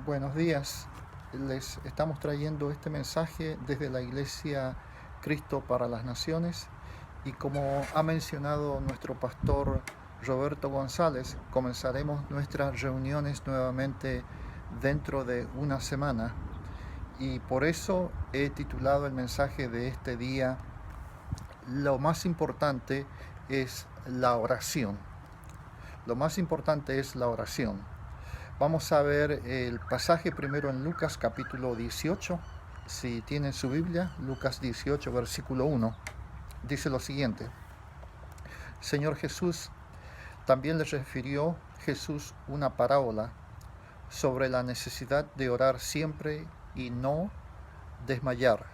Buenos días. Les estamos trayendo este mensaje desde la Iglesia Cristo para las Naciones y como ha mencionado nuestro pastor Roberto González, comenzaremos nuestras reuniones nuevamente dentro de una semana y por eso he titulado el mensaje de este día: lo más importante es la oración. Lo más importante es la oración. Vamos a ver el pasaje primero en Lucas capítulo 18. Si tienen su Biblia, Lucas 18, versículo 1, dice lo siguiente: Señor Jesús, también les refirió Jesús una parábola sobre la necesidad de orar siempre y no desmayar,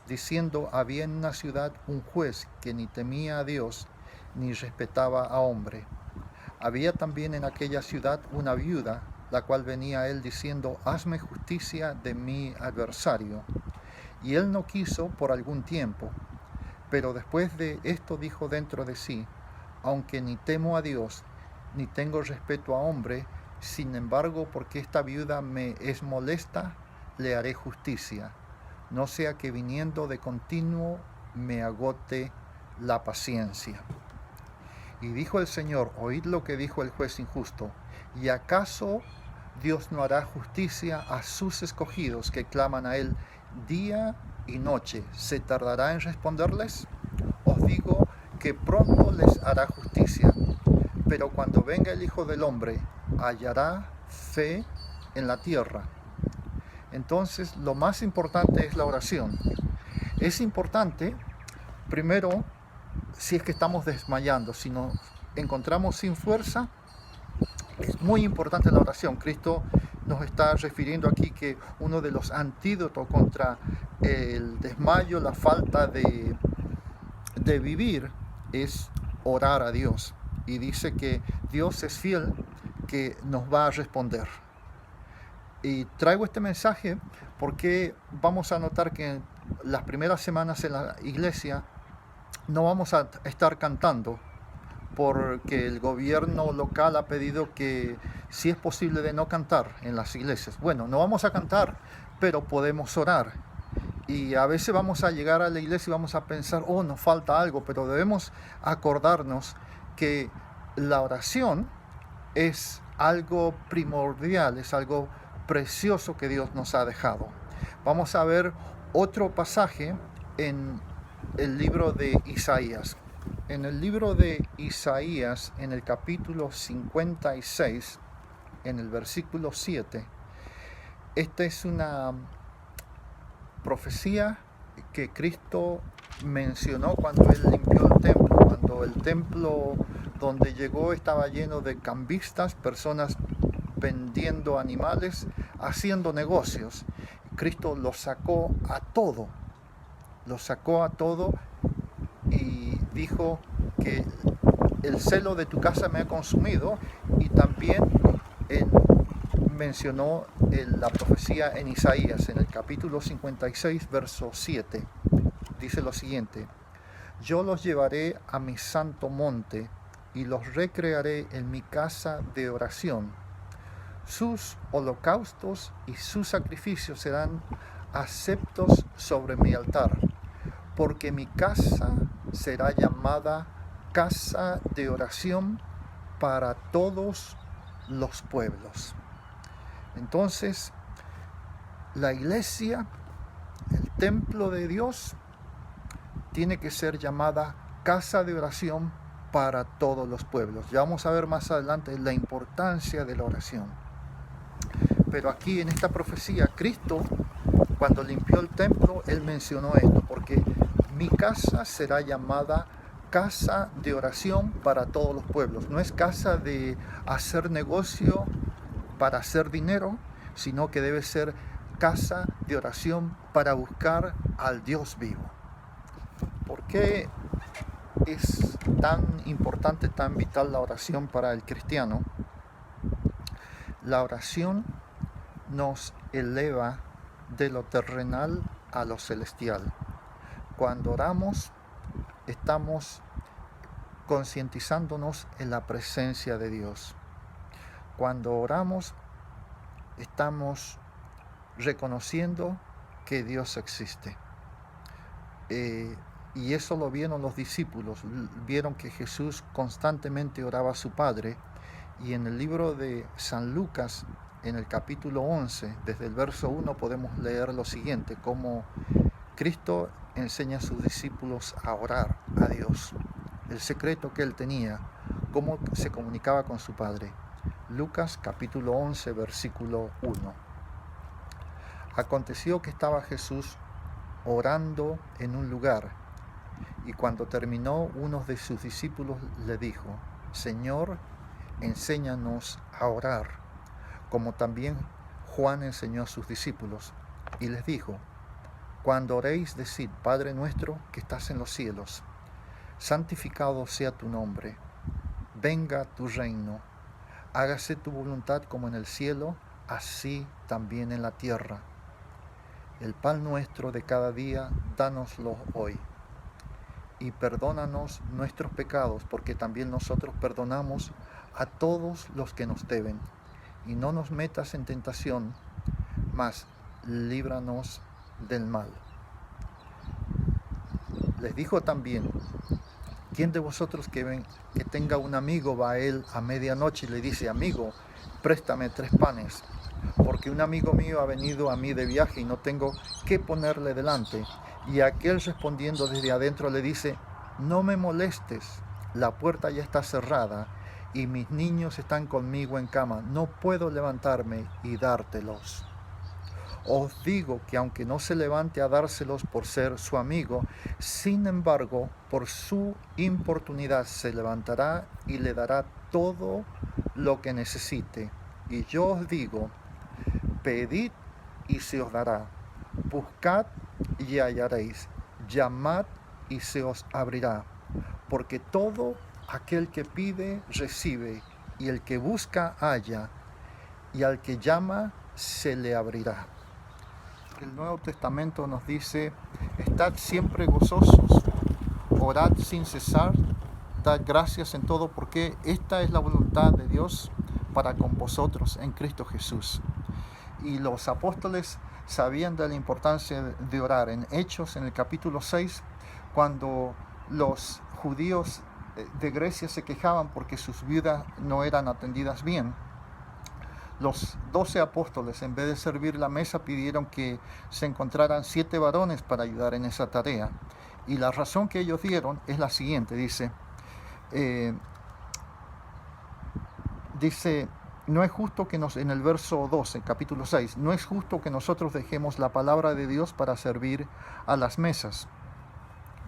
diciendo: había en una ciudad un juez que ni temía a Dios ni respetaba a hombre. Había también en aquella ciudad una viuda, la cual venía a él diciendo: hazme justicia de mi adversario. Y él no quiso por algún tiempo, pero después de esto dijo dentro de sí: aunque ni temo a Dios, ni tengo respeto a hombre, sin embargo, porque esta viuda me es molesta, le haré justicia, no sea que viniendo de continuo me agote la paciencia. Y dijo el Señor: oíd lo que dijo el juez injusto. ¿Y acaso Dios no hará justicia a sus escogidos que claman a Él día y noche? ¿Se tardará en responderles? Os digo que pronto les hará justicia. Pero cuando venga el Hijo del Hombre, ¿hallará fe en la tierra? Entonces, lo más importante es la oración. Es importante, primero, si es que estamos desmayando, si nos encontramos sin fuerza, es muy importante la oración. Cristo nos está refiriendo aquí que uno de los antídotos contra el desmayo, la falta de vivir, es orar a Dios. Y dice que Dios es fiel, que nos va a responder. Y traigo este mensaje porque vamos a notar que en las primeras semanas en la iglesia no vamos a estar cantando, porque el gobierno local ha pedido que, si es posible, de no cantar en las iglesias. Bueno, no vamos a cantar, pero podemos orar. Y a veces vamos a llegar a la iglesia y vamos a pensar: oh, nos falta algo, pero debemos acordarnos que la oración es algo primordial, es algo precioso que Dios nos ha dejado. Vamos a ver otro pasaje en el libro de Isaías. En el libro de Isaías, en el capítulo 56, en el versículo 7, esta es una profecía que Cristo mencionó cuando Él limpió el templo, cuando el templo donde llegó estaba lleno de cambistas, personas vendiendo animales, haciendo negocios. Cristo los sacó a todo y dijo que el celo de tu casa me ha consumido. Y también mencionó la profecía en Isaías, en el capítulo 56, verso 7. Dice lo siguiente: yo los llevaré a mi santo monte y los recrearé en mi casa de oración. Sus holocaustos y sus sacrificios serán aceptos sobre mi altar, porque mi casa será llamada casa de oración para todos los pueblos. Entonces, la iglesia, el templo de Dios, tiene que ser llamada casa de oración para todos los pueblos. Ya vamos a ver más adelante la importancia de la oración. Pero aquí en esta profecía, Cristo, cuando limpió el templo, Él mencionó esto: porque mi casa será llamada casa de oración para todos los pueblos. No es casa de hacer negocio para hacer dinero, sino que debe ser casa de oración para buscar al Dios vivo. ¿Por qué es tan importante, tan vital la oración para el cristiano? La oración nos eleva de lo terrenal a lo celestial. Cuando oramos, estamos concientizándonos en la presencia de Dios. Cuando oramos, estamos reconociendo que Dios existe. Y eso lo vieron los discípulos, vieron que Jesús constantemente oraba a su Padre. Y en el libro de San Lucas, en el capítulo 11, desde el verso 1 podemos leer lo siguiente, cómo Cristo enseña a sus discípulos a orar a Dios, el secreto que él tenía, cómo se comunicaba con su Padre. Lucas capítulo 11, versículo 1. Aconteció que estaba Jesús orando en un lugar, y cuando terminó, uno de sus discípulos le dijo: Señor, enséñanos a orar, como también Juan enseñó a sus discípulos. Y les dijo: Cuando oréis, decid: Padre nuestro que estás en los cielos, santificado sea tu nombre, venga tu reino, hágase tu voluntad como en el cielo, así también en la tierra. El pan nuestro de cada día, dánoslo hoy. Y perdónanos nuestros pecados, porque también nosotros perdonamos a todos los que nos deben. Y no nos metas en tentación, mas líbranos del mal. Les dijo también: ¿Quién de vosotros que tenga un amigo va a él a medianoche y le dice: Amigo, préstame 3 panes, porque un amigo mío ha venido a mí de viaje y no tengo qué ponerle delante? Y aquel respondiendo desde adentro le dice: No me molestes, la puerta ya está cerrada y mis niños están conmigo en cama, no puedo levantarme y dártelos. Os digo que aunque no se levante a dárselos por ser su amigo, sin embargo, por su importunidad se levantará y le dará todo lo que necesite. Y yo os digo: pedid y se os dará, buscad y hallaréis, llamad y se os abrirá, porque todo aquel que pide recibe, y el que busca halla, y al que llama se le abrirá. El Nuevo Testamento nos dice: estad siempre gozosos, orad sin cesar, dad gracias en todo, porque esta es la voluntad de Dios para con vosotros en Cristo Jesús. Y los apóstoles sabían de la importancia de orar. En Hechos, en el capítulo 6, cuando los judíos de Grecia se quejaban porque sus viudas no eran atendidas bien, los 12 apóstoles, en vez de servir la mesa, pidieron que se encontraran 7 varones para ayudar en esa tarea. Y la razón que ellos dieron es la siguiente: dice, no es justo que en el verso 12, capítulo 6, no es justo que nosotros dejemos la palabra de Dios para servir a las mesas.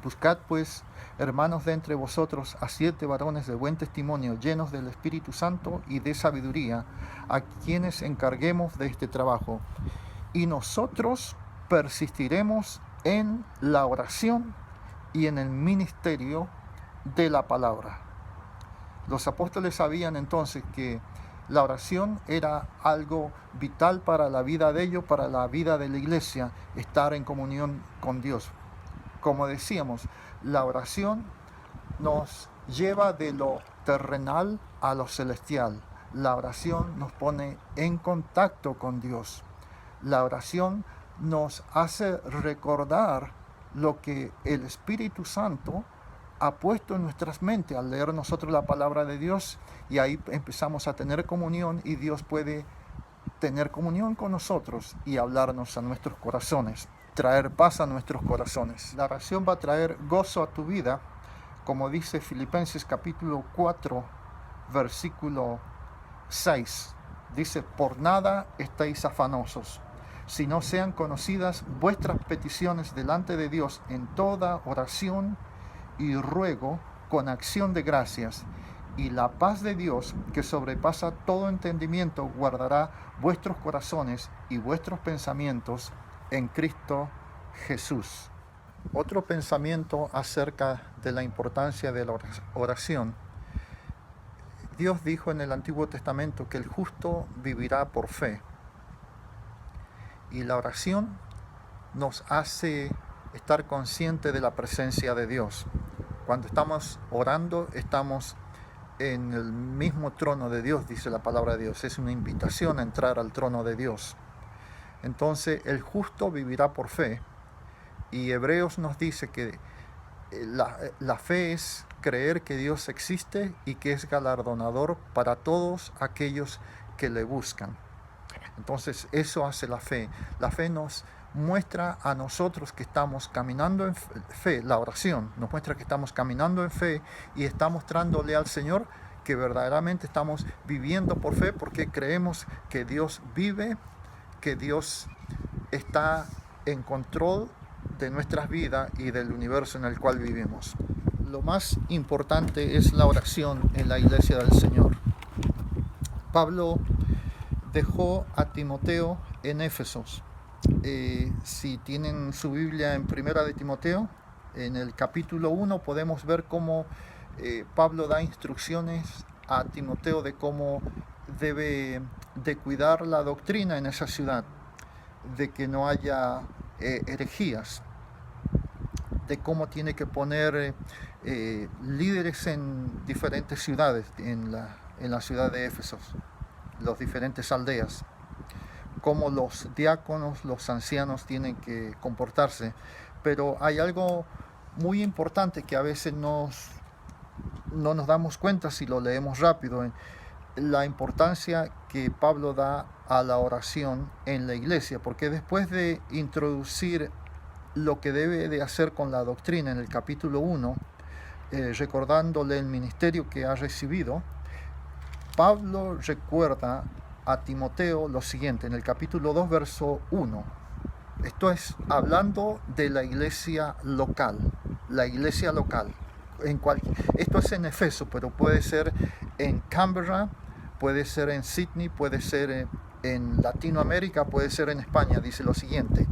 Buscad pues, hermanos, de entre vosotros a 7 varones de buen testimonio, llenos del Espíritu Santo y de sabiduría, a quienes encarguemos de este trabajo. Y nosotros persistiremos en la oración y en el ministerio de la palabra. Los apóstoles sabían entonces que la oración era algo vital para la vida de ellos, para la vida de la iglesia, estar en comunión con Dios. Como decíamos, la oración nos lleva de lo terrenal a lo celestial. La oración nos pone en contacto con Dios. La oración nos hace recordar lo que el Espíritu Santo ha puesto en nuestras mentes al leer nosotros la palabra de Dios, y ahí empezamos a tener comunión, y Dios puede tener comunión con nosotros y hablarnos a nuestros corazones, traer paz a nuestros corazones. La oración va a traer gozo a tu vida, como dice Filipenses capítulo 4, versículo 6. Dice: por nada estéis afanosos, sino sean conocidas vuestras peticiones delante de Dios en toda oración y ruego con acción de gracias, y la paz de Dios, que sobrepasa todo entendimiento, guardará vuestros corazones y vuestros pensamientos en Cristo Jesús. Otro pensamiento acerca de la importancia de la oración. Dios dijo en el Antiguo Testamento que el justo vivirá por fe. Y la oración nos hace estar conscientes de la presencia de Dios. Cuando estamos orando, estamos en el mismo trono de Dios, dice la palabra de Dios. Es una invitación a entrar al trono de Dios. Entonces, el justo vivirá por fe. Y Hebreos nos dice que la fe es creer que Dios existe y que es galardonador para todos aquellos que le buscan. Entonces, eso hace la fe. La fe nos muestra a nosotros que estamos caminando en fe. La oración nos muestra que estamos caminando en fe y está mostrándole al Señor que verdaderamente estamos viviendo por fe, porque creemos que Dios vive, que Dios está en control de nuestras vidas y del universo en el cual vivimos. Lo más importante es la oración en la iglesia del Señor. Pablo dejó a Timoteo en Éfesos. Si tienen su Biblia en Primera de Timoteo, en el capítulo 1 podemos ver cómo Pablo da instrucciones a Timoteo de cómo debe de cuidar la doctrina en esa ciudad, de que no haya herejías, de cómo tiene que poner líderes en diferentes ciudades, en la ciudad de Éfesos, las diferentes aldeas, cómo los diáconos, los ancianos tienen que comportarse. Pero hay algo muy importante que a veces no nos damos cuenta si lo leemos rápido, la importancia que Pablo da a la oración en la iglesia, porque después de introducir lo que debe de hacer con la doctrina en el capítulo 1, recordándole el ministerio que ha recibido, Pablo recuerda a Timoteo lo siguiente en el capítulo 2, verso 1. Esto es hablando de la iglesia local. La iglesia local. Esto es en Efeso, pero puede ser en Canberra, puede ser en Sydney, puede ser en Latinoamérica, puede ser en España. Dice lo siguiente: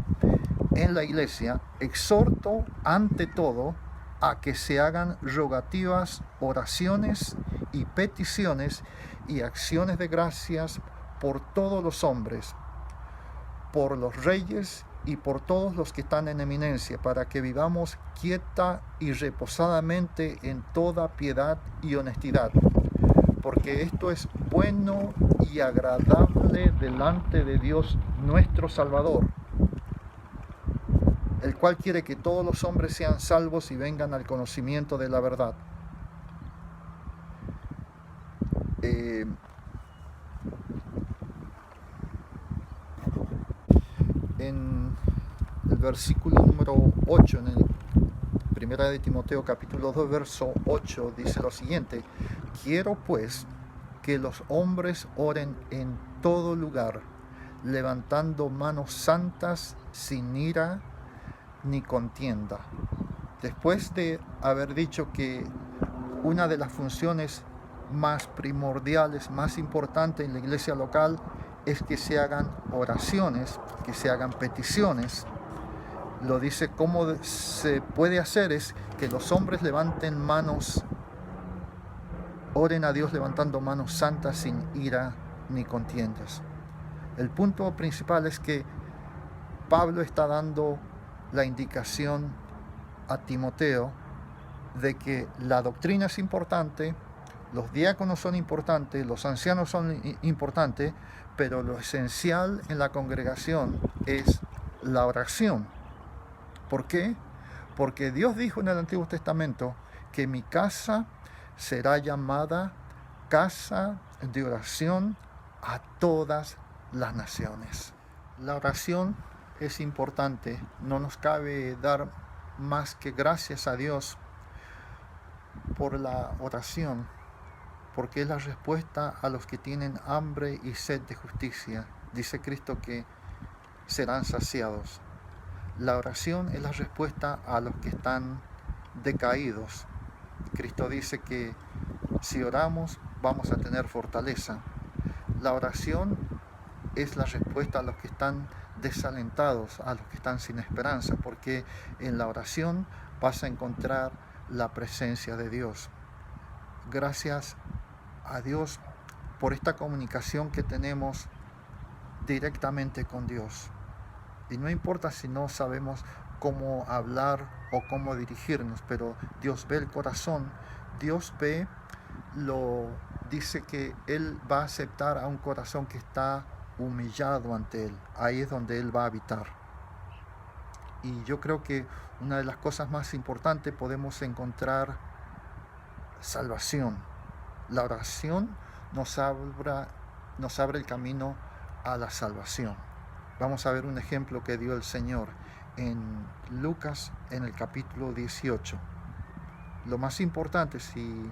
en la iglesia exhorto ante todo a que se hagan rogativas, oraciones y peticiones y acciones de gracias por todos los hombres, por los reyes y por todos los que están en eminencia, para que vivamos quieta y reposadamente en toda piedad y honestidad, porque esto es bueno y agradable delante de Dios nuestro Salvador, el cual quiere que todos los hombres sean salvos y vengan al conocimiento de la verdad. En el versículo número 8, en el Primera de Timoteo capítulo 2, verso 8, dice lo siguiente: quiero pues que los hombres oren en todo lugar, levantando manos santas sin ira ni contienda. Después de haber dicho que una de las funciones más primordiales, más importantes en la iglesia local es que se hagan oraciones, que se hagan peticiones, lo dice cómo se puede hacer es que los hombres levanten manos, oren a Dios levantando manos santas sin ira ni contiendas. El punto principal es que Pablo está dando la indicación a Timoteo de que la doctrina es importante, los diáconos son importantes, los ancianos son importantes, pero lo esencial en la congregación es la oración. ¿Por qué? Porque Dios dijo en el Antiguo Testamento que mi casa será llamada casa de oración a todas las naciones. La oración es importante, no nos cabe dar más que gracias a Dios por la oración, porque es la respuesta a los que tienen hambre y sed de justicia. Dice Cristo que serán saciados. La oración es la respuesta a los que están decaídos. Cristo dice que si oramos vamos a tener fortaleza. La oración es la respuesta a los que están desalentados, a los que están sin esperanza, porque en la oración vas a encontrar la presencia de Dios. Gracias a Dios por esta comunicación que tenemos directamente con Dios. Y no importa si no sabemos cómo hablar o cómo dirigirnos, pero Dios ve el corazón, Dios ve dice que Él va a aceptar a un corazón que está humillado ante Él. Ahí es donde Él va a habitar. Y yo creo que una de las cosas más importantes, podemos encontrar salvación. La oración nos abre el camino a la salvación. Vamos a ver un ejemplo que dio el Señor en Lucas, en el capítulo 18. Lo más importante, si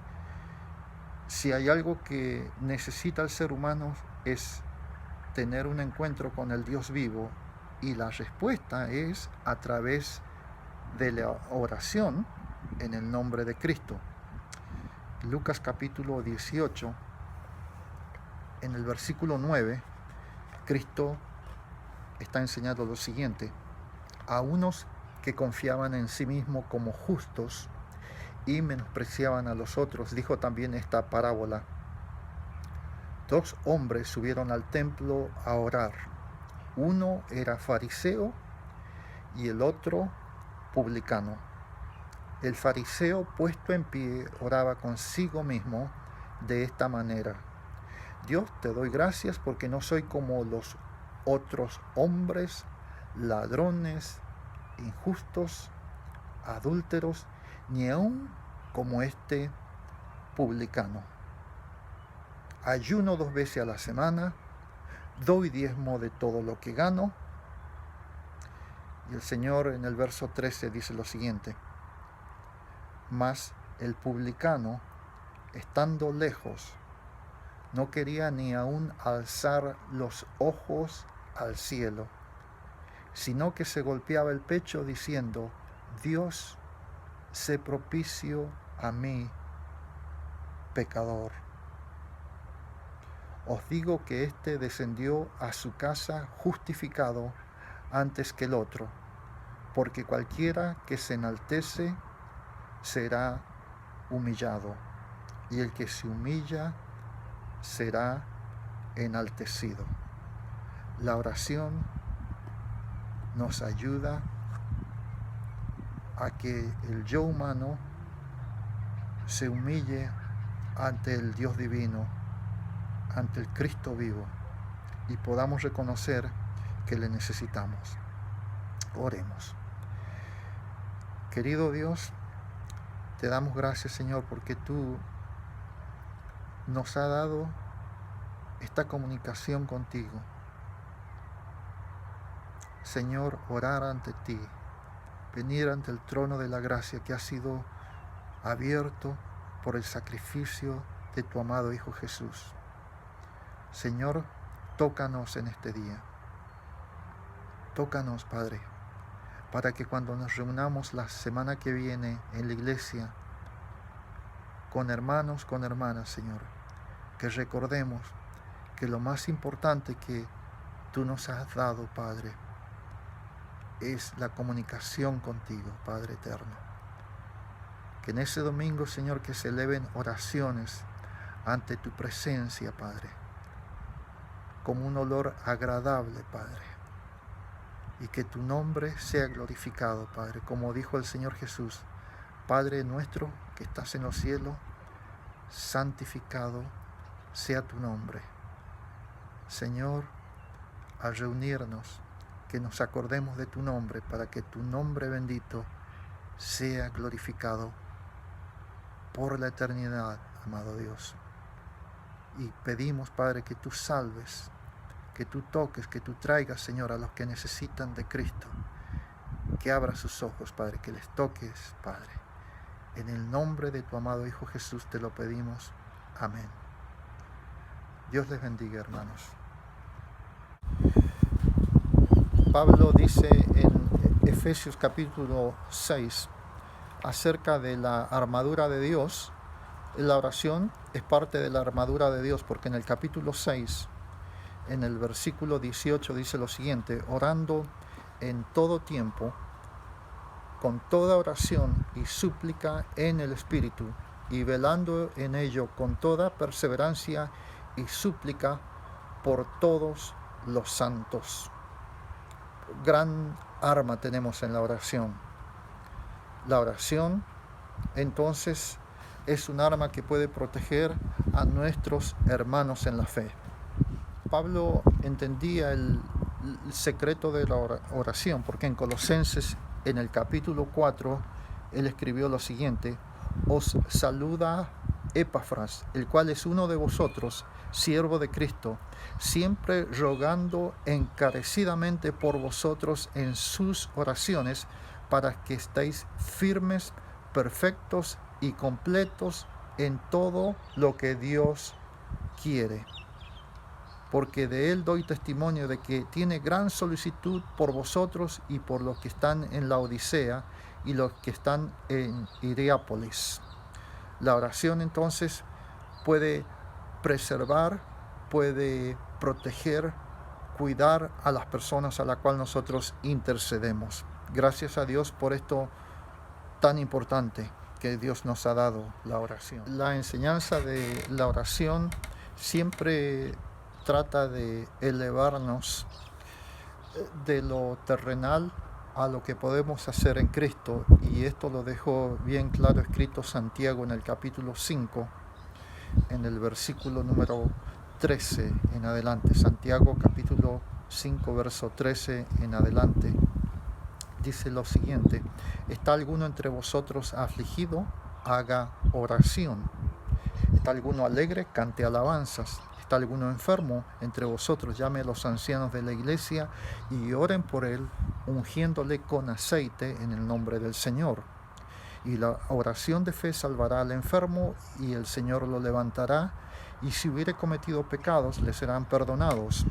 hay algo que necesita el ser humano, es tener un encuentro con el Dios vivo, y la respuesta es a través de la oración en el nombre de Cristo. Lucas capítulo 18, en el versículo 9, Cristo está enseñando lo siguiente: a unos que confiaban en sí mismos como justos y menospreciaban a los otros, dijo también esta parábola. 2 hombres subieron al templo a orar. Uno era fariseo y el otro publicano. El fariseo, puesto en pie, oraba consigo mismo de esta manera: Dios, te doy gracias porque no soy como los otros hombres, ladrones, injustos, adúlteros, ni aun como este publicano. Ayuno 2 veces a la semana, doy diezmo de todo lo que gano. Y el Señor en el verso 13 dice lo siguiente: mas el publicano, estando lejos, no quería ni aun alzar los ojos al cielo, sino que se golpeaba el pecho diciendo: Dios, sé propicio a mí, pecador. Os digo que éste descendió a su casa justificado antes que el otro, porque cualquiera que se enaltece será humillado, y el que se humilla será enaltecido. La oración nos ayuda a que el yo humano se humille ante el Dios divino, ante el Cristo vivo, y podamos reconocer que le necesitamos. Oremos. Querido Dios, te damos gracias, Señor, porque tú nos has dado esta comunicación contigo. Señor, orar ante ti, venir ante el trono de la gracia que ha sido abierto por el sacrificio de tu amado Hijo Jesús. Señor, tócanos en este día. Tócanos, Padre, para que cuando nos reunamos la semana que viene en la iglesia, con hermanos, con hermanas, Señor, que recordemos que lo más importante que tú nos has dado, Padre, es la comunicación contigo, Padre eterno. Que en ese domingo, Señor, que se eleven oraciones ante tu presencia, Padre, como un olor agradable, Padre, y que tu nombre sea glorificado, Padre, como dijo el Señor Jesús: Padre nuestro que estás en los cielos, santificado sea tu nombre. Señor, al reunirnos, que nos acordemos de tu nombre, para que tu nombre bendito sea glorificado por la eternidad, amado Dios. Y pedimos, Padre, que tú salves, que tú toques, que tú traigas, Señor, a los que necesitan de Cristo, que abras sus ojos, Padre, que les toques, Padre. En el nombre de tu amado Hijo Jesús te lo pedimos. Amén. Dios les bendiga, hermanos. Pablo dice en Efesios capítulo 6 acerca de la armadura de Dios. La oración es parte de la armadura de Dios, porque en el capítulo 6, en el versículo 18, dice lo siguiente: orando en todo tiempo, con toda oración y súplica en el Espíritu, y velando en ello con toda perseverancia y súplica por todos los santos. Gran arma tenemos en la oración. La oración, entonces, es un arma que puede proteger a nuestros hermanos en la fe. Pablo entendía el secreto de la oración, porque en Colosenses, en el capítulo 4, él escribió lo siguiente: os saluda Epafras, el cual es uno de vosotros, siervo de Cristo, siempre rogando encarecidamente por vosotros en sus oraciones, para que estéis firmes, perfectos y completos en todo lo que Dios quiere. Porque de él doy testimonio de que tiene gran solicitud por vosotros y por los que están en la Odisea y los que están en Hierápolis. La oración entonces puede preservar, puede proteger, cuidar a las personas a las cuales nosotros intercedemos. Gracias a Dios por esto tan importante que Dios nos ha dado, la oración. La enseñanza de la oración siempre trata de elevarnos de lo terrenal a lo que podemos hacer en Cristo, y esto lo dejó bien claro escrito Santiago en el capítulo 5, en el versículo número 13 en adelante. Santiago capítulo 5, verso 13 en adelante, dice lo siguiente: ¿está alguno entre vosotros afligido? Haga oración. ¿Está alguno alegre? Cante alabanzas. ¿Está alguno enfermo entre vosotros? Llame a los ancianos de la iglesia y oren por él, ungiéndole con aceite en el nombre del Señor. Y la oración de fe salvará al enfermo, y el Señor lo levantará, y si hubiere cometido pecados, le serán perdonados.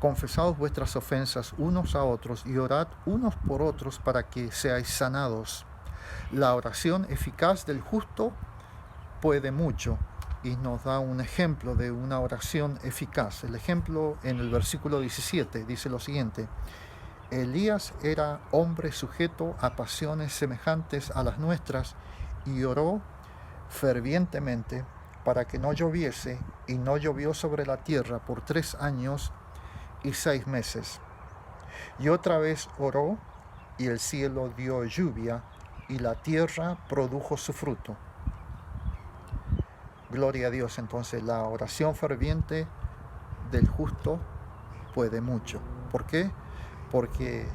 Confesaos vuestras ofensas unos a otros, y orad unos por otros para que seáis sanados. La oración eficaz del justo puede mucho, y nos da un ejemplo de una oración eficaz. El ejemplo en el versículo 17 dice lo siguiente: Elías era hombre sujeto a pasiones semejantes a las nuestras, y oró fervientemente para que no lloviese, y no llovió sobre la tierra por 3 años y 6 meses. Y otra vez oró, y el cielo dio lluvia, y la tierra produjo su fruto. Gloria a Dios. Entonces la oración ferviente del justo puede mucho. ¿Por qué? Porque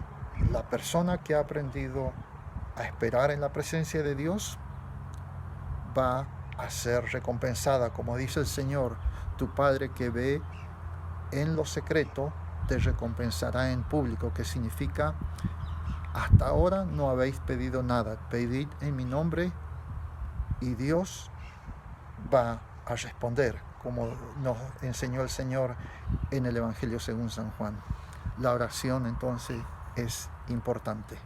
la persona que ha aprendido a esperar en la presencia de Dios va a ser recompensada. Como dice el Señor, tu Padre que ve en lo secreto te recompensará en público, que significa: hasta ahora no habéis pedido nada, pedid en mi nombre y Dios va a responder, como nos enseñó el Señor en el Evangelio según San Juan. La oración entonces es importante.